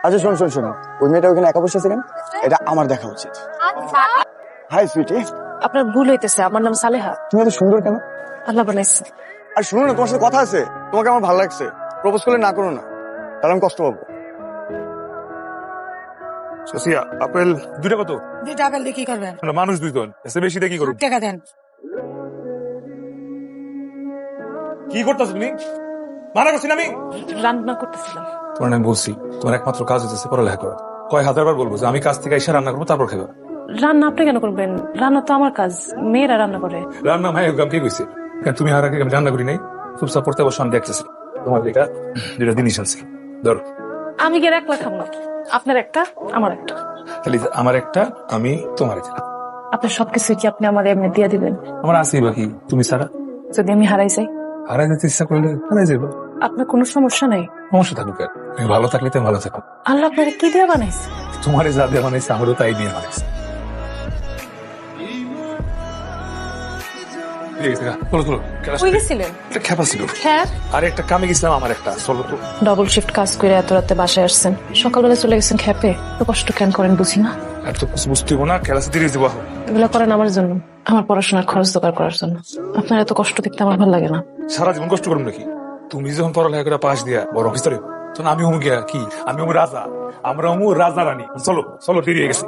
আচ্ছা শোন শোন শোন, ওই মেয়েটা ওখানে একা বসে আছে কেন? এটা আমার দেখা উচিত। হাই সুইটি, আপনার ভুল হইতেছে, আমার নাম সালেহা। তুমি এত সুন্দর কেন? আল্লাহ বানাইছে। আর শোনো না, তোমার সাথে কথা আছে, তোমাকে আমার ভালো লাগছে। প্রপোজ করলে না করো না, তাহলে আমি কষ্ট পাবো। সসিয়া, আপেল দুইটা কত? 2 টাকা দিয়ে কি করবেন? না, মানুষ দুইজন, এসে বেশি দিয়ে কি করবো? 8 টাকা দেন। কি করতেছ তুমি? মানা করছি না আমি? রান্না করতেছিলাম। তোমার আমি বলছি, তোমার একমাত্র কাজ হচ্ছে পড়ালেখা করা। কয় হাজারবার বলবো যে আমি কাজ থেকে এসে রান্না করবো, তারপর খাবে। রান্না আপনি কেন করবেন? রান্না তো আমার কাজ, মেয়েরা রান্না করে। রান্না ভাই গাম কি কইছে? কেন তুমি আর আগে আমি রান্না করি নাই? চুপচাপ পড়তে বসে আমি দেখতেছি। তোমার এটা দুটা জিনিস আছে, ধরো। আমি গিয়ে 1 লাখ খাবো না। আপনার একটা, আমার একটা। তাহলে আমার একটা, আমি তোমার একটা। আপনার সবকিছু কি আপনি আমার এমনি দিয়ে দিবেন? আমার আছেই বাকি, তুমি ছাড়া। যদি আমি হারাই যাই? হারাই যেতে ইচ্ছা করলে হারাই যাবো। আপনার কোনো সমস্যা নাই? সমস্যা থাকুক আর। তুমি ভালো থাকলে তুমি ভালো থাকো। আল্লাহ আপনার কি দিয়ে বানাইছে? তোমার যা দিয়ে বানাইছে আমারও তাই দিয়ে বানাইছে। কই গেছিলেন? খেপা ছিল। হ্যাঁ, আর একটা কামে গেছিলাম, আমার একটা চলো তো। ডবল শিফট কাজ করে এত রাতে বাসায় আসছেন, সকালবেলা চলে গেছেন খেপে। তো কষ্ট কেন করেন বুঝি না। আর তো কিছু বুঝতে হবো না, খেলাতে দিয়ে দেবো। এগুলো করেন আমার জন্য, আমার পড়াশোনার খরচ জোগাড় করার জন্য। আপনার এত কষ্ট দেখতে আমার ভালো লাগে না। সারা জীবন কষ্ট করবো নাকি? তুমি যখন পড়ালেখা করে পাশ দিয়া বড় অফিসার তখন আমি হমু গিয়া কি? আমি হমু রাজা, আমরা হমু রাজা রানী। চলো চলো, দেরি হয়ে গেছে।